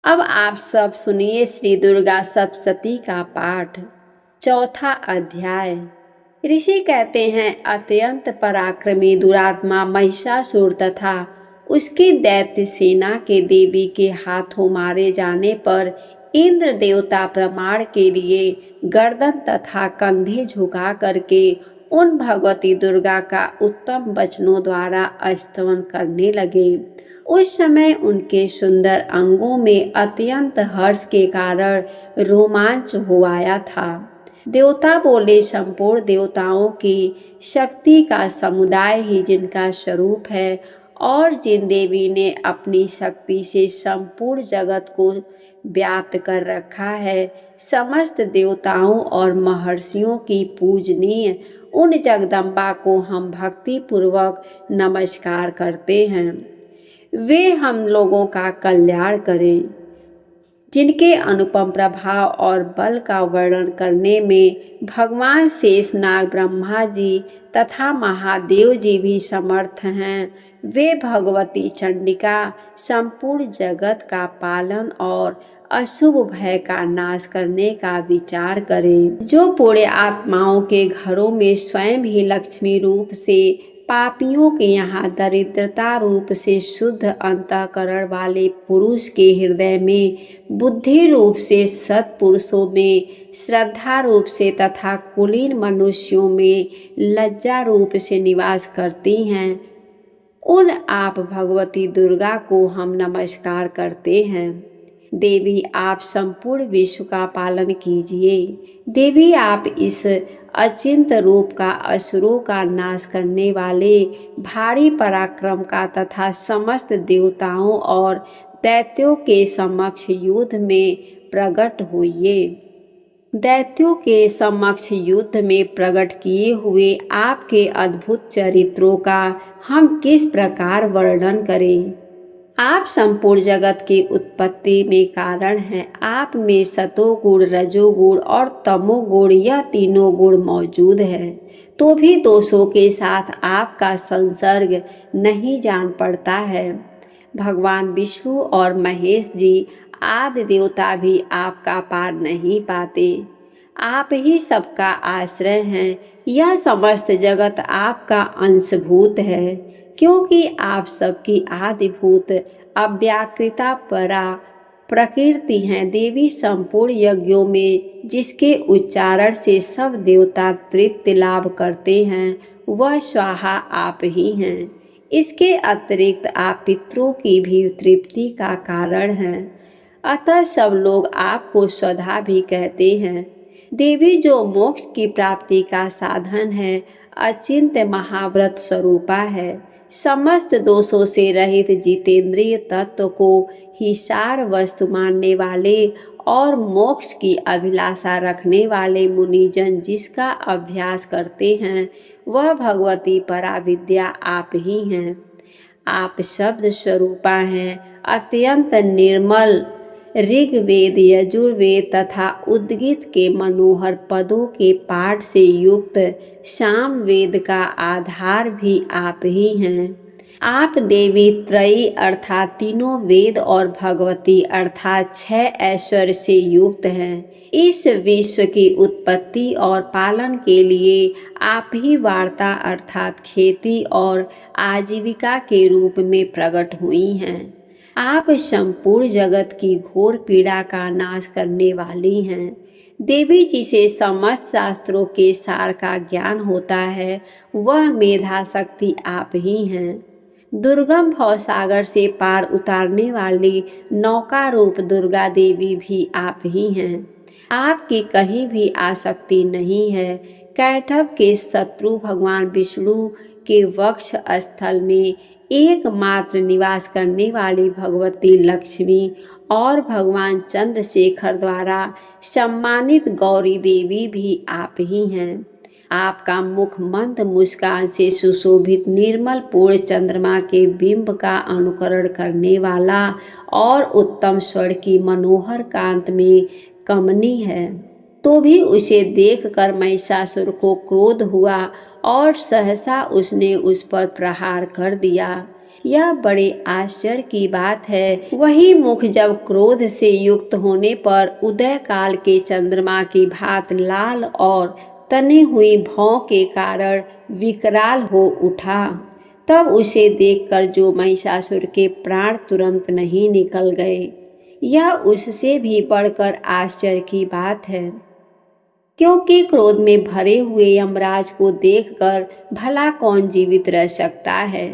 अब आप सब सुनिए श्री दुर्गा सप्तशती का पाठ। चौथा अध्याय। ऋषि कहते हैं, अत्यंत पराक्रमी दुरात्मा महिषासुर तथा उसकी दैत्य सेना के देवी के हाथों मारे जाने पर इंद्र देवता प्रमाण के लिए गर्दन तथा कंधे झुका करके उन भगवती दुर्गा का उत्तम वचनों द्वारा स्तवन करने लगे। उस समय उनके सुंदर अंगों में अत्यंत हर्ष के कारण रोमांच हो आया था। देवता बोले, संपूर्ण देवताओं की शक्ति का समुदाय ही जिनका स्वरूप है और जिन देवी ने अपनी शक्ति से संपूर्ण जगत को व्याप्त कर रखा है, समस्त देवताओं और महर्षियों की पूजनीय उन जगदम्बा को हम भक्ति पूर्वक नमस्कार करते हैं। वे हम लोगों का कल्याण करें। जिनके अनुपम प्रभाव और बल का वर्णन करने में भगवान शेषनाग, ब्रह्मा जी तथा महादेव जी भी समर्थ हैं, वे भगवती चंडिका संपूर्ण जगत का पालन और अशुभ भय का नाश करने का विचार करें। जो पूरे आत्माओं के घरों में स्वयं ही लक्ष्मी रूप से, पापियों के यहाँ दरिद्रता रूप से शुद्ध अंतःकरण वाले पुरुष के हृदय में, बुद्धि रूप से सत्पुरुषों में, श्रद्धा रूप से तथा कुलीन मनुष्यों में लज्जा रूप से निवास करती हैं, उन आप भगवती दुर्गा को हम नमस्कार करते हैं। देवी, आप संपूर्ण विश्व का पालन कीजिए। देवी, आप इस अचिंत रूप का, असुरों का नाश करने वाले भारी पराक्रम का तथा समस्त देवताओं और दैत्यों के समक्ष युद्ध में प्रकट होइए। दैत्यों के समक्ष युद्ध में प्रकट किए हुए आपके अद्भुत चरित्रों का हम किस प्रकार वर्णन करें। आप संपूर्ण जगत की उत्पत्ति में कारण हैं। आप में सतोगुण, रजोगुण और तमोगुण, यह तीनों गुण मौजूद है, तो भी दोषों के साथ आपका संसर्ग नहीं जान पड़ता है। भगवान विष्णु और महेश जी आदि देवता भी आपका पार नहीं पाते। आप ही सबका आश्रय हैं। यह समस्त जगत आपका अंशभूत है, क्योंकि आप सबकी आदिभूत अव्याकृता परा प्रकृति हैं। देवी, संपूर्ण यज्ञों में जिसके उच्चारण से सब देवता तृप्ति लाभ करते हैं, वह स्वाहा आप ही हैं। इसके अतिरिक्त आप पितरों की भी तृप्ति का कारण हैं, अतः सब लोग आपको स्वधा भी कहते हैं। देवी, जो मोक्ष की प्राप्ति का साधन है, अचिंत महाव्रत स्वरूपा है। समस्त दोषों से रहित जितेंद्रिय तत्व को ही सार वस्तु मानने वाले और मोक्ष की अभिलाषा रखने वाले मुनिजन जिसका अभ्यास करते हैं, वह भगवती पराविद्या आप ही हैं। आप शब्द स्वरूपा हैं, अत्यंत निर्मल ऋग्वेद, यजुर्वेद तथा उद्गीत के मनोहर पदों के पाठ से युक्त सामवेद का आधार भी आप ही हैं। आप देवी त्रयी अर्थात तीनों वेद और भगवती अर्थात 6 ऐश्वर्य से युक्त हैं। इस विश्व की उत्पत्ति और पालन के लिए आप ही वार्ता अर्थात खेती और आजीविका के रूप में प्रकट हुई हैं। आप संपूर्ण जगत की घोर पीड़ा का नाश करने वाली हैं। देवी, जिसे समस्त शास्त्रों के सार का ज्ञान होता है, वह मेधा शक्ति आप ही हैं। दुर्गम भवसागर से पार उतारने वाली नौका रूप दुर्गा देवी भी आप ही हैं। आपकी कहीं भी आसक्ति नहीं है। कैटभ के शत्रु भगवान विष्णु के वक्ष स्थल में एकमात्र निवास करने वाली भगवती लक्ष्मी और भगवान चंद्रशेखर द्वारा सम्मानित गौरी देवी भी आप ही हैं। आपका मुख मंद मुस्कान से सुशोभित निर्मल पूर्ण चंद्रमा के बिंब का अनुकरण करने वाला और उत्तम स्वर की मनोहर कांत में कमनीय है। तो भी उसे देखकर महिषासुर को क्रोध हुआ और सहसा उसने उस पर प्रहार कर दिया। यह बड़े आश्चर्य की बात है। वही मुख जब क्रोध से युक्त होने पर उदय काल के चंद्रमा की भांति लाल और तनी हुई भौं के कारण विकराल हो उठा, तब उसे देखकर जो महिषासुर के प्राण तुरंत नहीं निकल गए, यह उससे भी बढ़कर आश्चर्य की बात है। क्योंकि क्रोध में भरे हुए यमराज को देखकर भला कौन जीवित रह सकता है।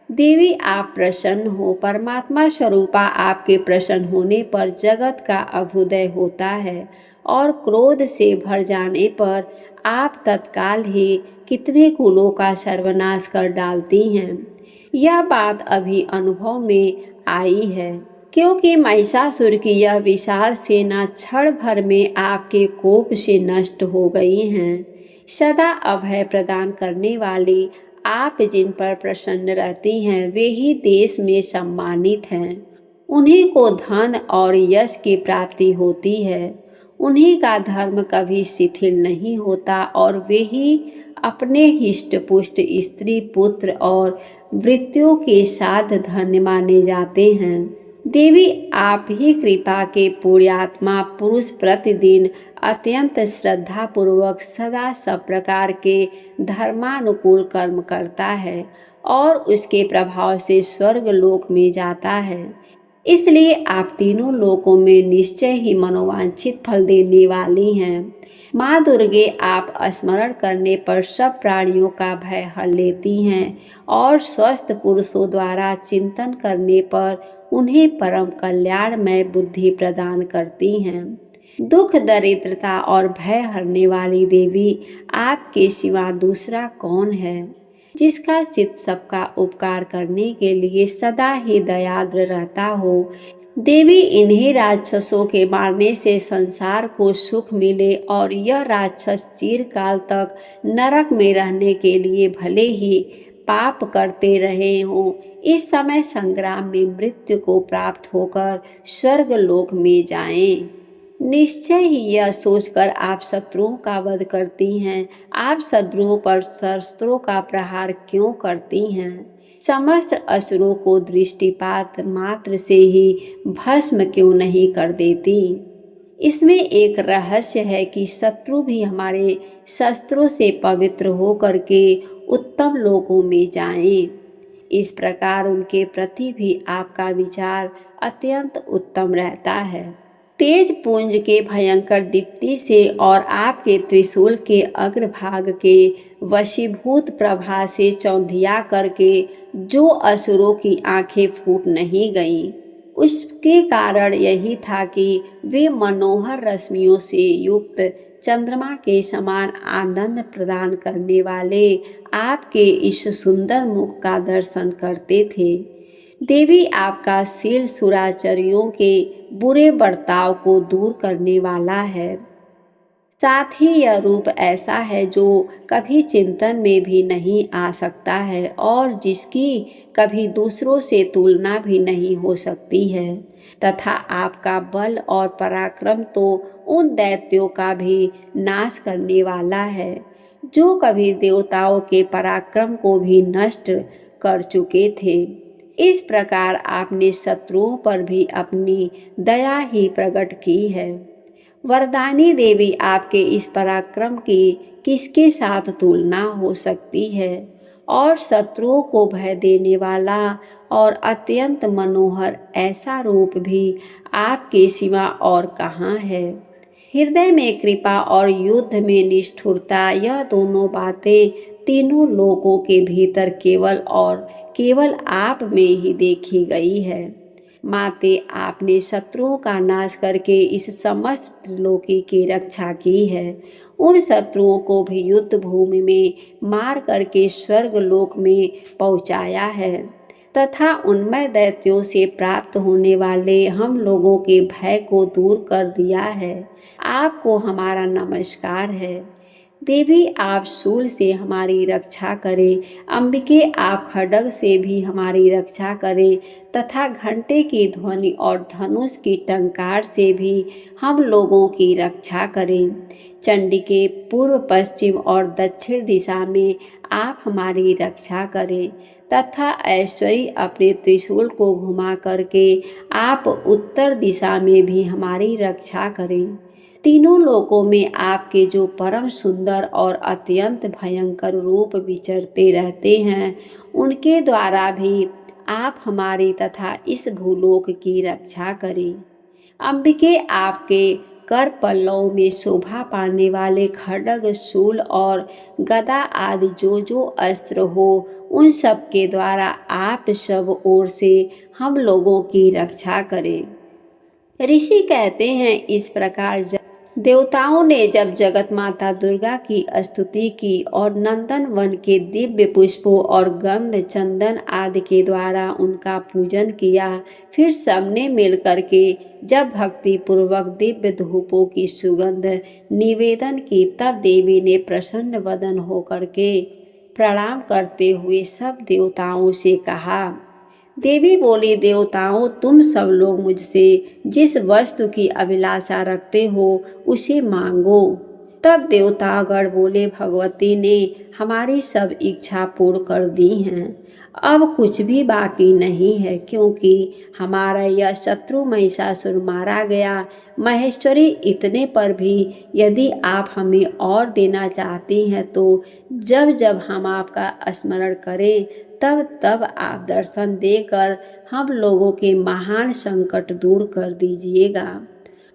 देवी आप प्रसन्न हो। परमात्मा स्वरूपा आपके प्रसन्न होने पर जगत का अभ्युदय होता है और क्रोध से भर जाने पर आप तत्काल ही कितने कुलों का सर्वनाश कर डालती हैं। यह बात अभी अनुभव में आई है, क्योंकि महिषासुर की यह विशाल सेना क्षण भर में आपके कोप से नष्ट हो गई हैं। सदा अभय प्रदान करने वाली आप जिन पर प्रसन्न रहती हैं, वे ही देश में सम्मानित हैं। उन्हीं को धन और यश की प्राप्ति होती है। उन्हीं का धर्म कभी शिथिल नहीं होता और वे ही अपने हिष्ट पुष्ट स्त्री पुत्र और वृत्तियों के साथ धन्य माने जाते हैं। देवी आप ही कृपा के पुण्यात्मा पुरुष प्रतिदिन अत्यंत श्रद्धा पूर्वक सदा सब प्रकार के धर्मानुकूल कर्म करता है और उसके प्रभाव से स्वर्ग लोक में जाता है। इसलिए आप तीनों लोकों में निश्चय ही मनोवांछित फल देने वाली हैं। माँ दुर्गे आप स्मरण करने पर सब प्राणियों का भय हर लेती हैं और स्वस्थ पुरुषों द्वारा चिंतन करने पर उन्हें परम कल्याणमय बुद्धि प्रदान करती हैं। दुख दरिद्रता और भय हरने वाली देवी आपके सिवा दूसरा कौन है, जिसका चित्त सबका उपकार करने के लिए सदा ही दयाद्र रहता हो। देवी इन्हीं राक्षसों के मारने से संसार को सुख मिले और यह राक्षस चिरकाल तक नरक में रहने के लिए भले ही पाप करते रहे हों, इस समय संग्राम में मृत्यु को प्राप्त होकर स्वर्ग लोक में जाएं। निश्चय ही यह सोचकर आप शत्रुओं का वध करती हैं। आप शत्रुओं पर शस्त्रों का प्रहार क्यों करती हैं? समस्त असुरों को दृष्टिपात मात्र से ही भस्म क्यों नहीं कर देती? इसमें एक रहस्य है कि शत्रु भी हमारे शस्त्रों से पवित्र होकर के उत्तम लोकों में जाएं। इस प्रकार उनके प्रति भी आपका विचार अत्यंत उत्तम रहता है। तेज पुंज के भयंकर दीप्ति से और आपके त्रिशूल के अग्रभाग के वशीभूत प्रभा से चौंधिया करके जो असुरों की आंखें फूट नहीं गईं, उसके कारण यही था कि वे मनोहर रश्मियों से युक्त चंद्रमा के समान आनंद प्रदान करने वाले आपके इस सुंदर मुख का दर्शन करते थे। देवी आपका शील सुराचारियों के बुरे बर्ताव को दूर करने वाला है। साथ ही यह रूप ऐसा है जो कभी चिंतन में भी नहीं आ सकता है और जिसकी कभी दूसरों से तुलना भी नहीं हो सकती है, तथा आपका बल और पराक्रम तो उन दैत्यों का भी नाश करने वाला है जो कभी देवताओं के पराक्रम को भी नष्ट कर चुके थे। इस प्रकार आपने शत्रुओं पर भी अपनी दया ही प्रकट की है। वरदानी देवी आपके इस पराक्रम की किसके साथ तुलना हो सकती है और शत्रुओं को भय देने वाला और अत्यंत मनोहर ऐसा रूप भी आपके सिवा और कहाँ है। हृदय में कृपा और युद्ध में निष्ठुरता, यह दोनों बातें तीनों लोकों के भीतर केवल और केवल आप में ही देखी गई है। माते आपने शत्रुओं का नाश करके इस समस्त त्रिलोकी की रक्षा की है। उन शत्रुओं को भी युद्ध भूमि में मार करके स्वर्ग लोक में पहुंचाया है तथा उन्मय दैत्यों से प्राप्त होने वाले हम लोगों के भय को दूर कर दिया है। आपको हमारा नमस्कार है। देवी आप शूल से हमारी रक्षा करें, अंबिके आप खड्ग से भी हमारी रक्षा करें तथा घंटे की ध्वनि और धनुष की टंकार से भी हम लोगों की रक्षा करें। चंडिके पूर्व पश्चिम और दक्षिण दिशा में आप हमारी रक्षा करें तथा ऐश्वर्य अपने त्रिशूल को घुमा करके आप उत्तर दिशा में भी हमारी रक्षा करें। तीनों लोकों में आपके जो परम सुंदर और अत्यंत भयंकर रूप विचरते रहते हैं, उनके द्वारा भी आप हमारी तथा इस भूलोक की रक्षा करें। अंबिके, आपके कर पल्लवों में शोभा पाने वाले खड्ग, शूल और गदा आदि जो अस्त्र हो, उन सब के द्वारा आप सब ओर से हम लोगों की रक्षा करें। ऋषि कहते हैं, इस प्रकार देवताओं ने जब जगत माता दुर्गा की स्तुति की और नंदन वन के दिव्य पुष्पों और गंध, चंदन आदि के द्वारा उनका पूजन किया, फिर सबने मिलकर के जब भक्ति पूर्वक दिव्य धूपों की सुगंध निवेदन की, तब देवी ने प्रसन्न वदन होकर के प्रणाम करते हुए सब देवताओं से कहा। देवी बोली, देवताओं, तुम सब लोग मुझसे जिस वस्तु की अभिलाषा रखते हो उसे मांगो। तब देवतागण बोले, भगवती ने हमारी सब इच्छा पूर्ण कर दी हैं, अब कुछ भी बाकी नहीं है, क्योंकि हमारा यह शत्रु महिषासुर मारा गया। महेश्वरी, इतने पर भी यदि आप हमें और देना चाहती हैं तो जब जब हम आपका स्मरण करें तब तब आप दर्शन देकर हम लोगों के महान संकट दूर कर दीजिएगा।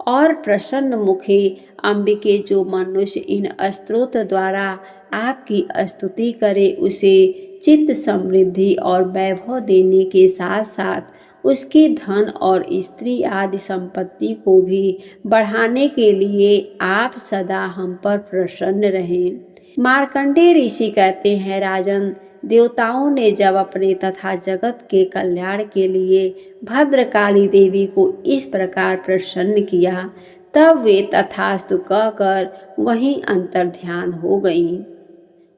और प्रसन्न मुखी अंबिके, जो मनुष्य इन स्तोत्र द्वारा आपकी स्तुति करे, उसे चित्त समृद्धि और वैभव देने के साथ साथ उसकी धन और स्त्री आदि संपत्ति को भी बढ़ाने के लिए आप सदा हम पर प्रसन्न रहें। मार्कंडेय ऋषि कहते हैं, राजन, देवताओं ने जब अपने तथा जगत के कल्याण के लिए भद्रकाली देवी को इस प्रकार प्रसन्न किया, तब वे तथास्तु कहकर वहीं अंतर ध्यान हो गईं।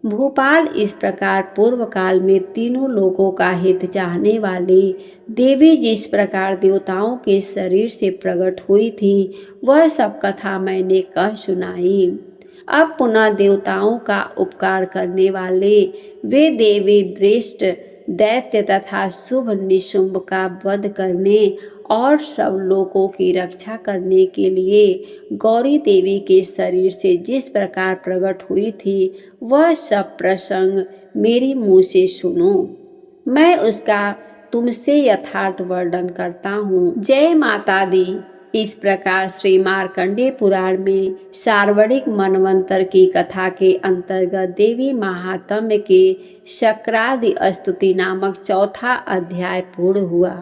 भूपाल, इस प्रकार पूर्व काल में तीनों लोगों का हित चाहने वाली देवी जिस प्रकार देवताओं के शरीर से प्रकट हुई थी, वह सब कथा मैंने कह सुनाई। अब पुनः देवताओं का उपकार करने वाले वे देवी दृष्ट दैत्य तथा शुभ निशुंभ का वध करने और सब लोगों की रक्षा करने के लिए गौरी देवी के शरीर से जिस प्रकार प्रकट हुई थी, वह सब प्रसंग मेरी मुँह से सुनो। मैं उसका तुमसे यथार्थ वर्णन करता हूँ। जय माता दी। इस प्रकार श्री मार्कंडेय पुराण में सार्वणिक मनवंतर की कथा के अंतर्गत देवी महात्म्य के शक्रादि स्तुति नामक चौथा अध्याय पूर्ण हुआ।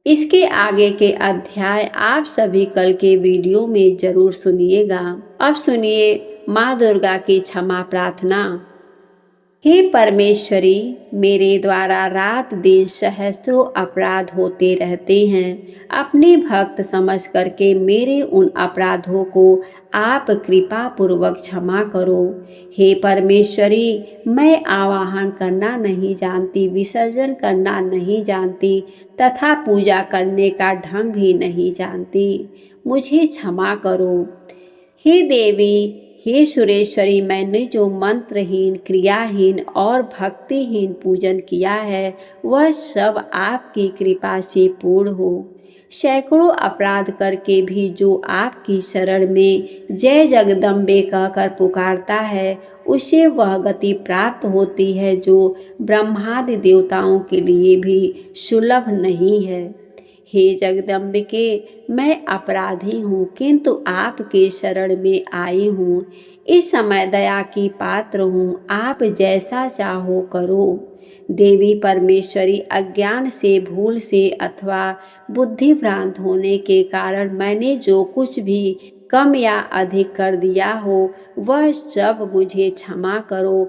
इसके आगे के अध्याय आप सभी कल के वीडियो में जरूर सुनिएगा। अब सुनिए माँ दुर्गा की क्षमा प्रार्थना। हे परमेश्वरी, मेरे द्वारा रात दिन सहस्त्रों अपराध होते रहते हैं। अपने भक्त समझ करके मेरे उन अपराधों को आप कृपा पूर्वक क्षमा करो। हे परमेश्वरी, मैं आवाहन करना नहीं जानती, विसर्जन करना नहीं जानती तथा पूजा करने का ढंग भी नहीं जानती, मुझे क्षमा करो। हे देवी, हे सुरेश्वरी, मैंने जो मंत्रहीन, क्रियाहीन और भक्तिहीन पूजन किया है, वह सब आपकी कृपा से पूर्ण हो। सैकड़ों अपराध करके भी जो आपकी शरण में जय जगदम्बे कहकर पुकारता है, उसे वह गति प्राप्त होती है जो ब्रह्मादि देवताओं के लिए भी सुलभ नहीं है। हे जगदम्बिके, मैं अपराधी हूँ, किंतु आपके शरण में आई हूँ। इस समय दया की पात्र हूँ, आप जैसा चाहो करो। देवी परमेश्वरी, अज्ञान से, भूल से अथवा बुद्धि भ्रांत होने के कारण मैंने जो कुछ भी कम या अधिक कर दिया हो, वह सब मुझे क्षमा करो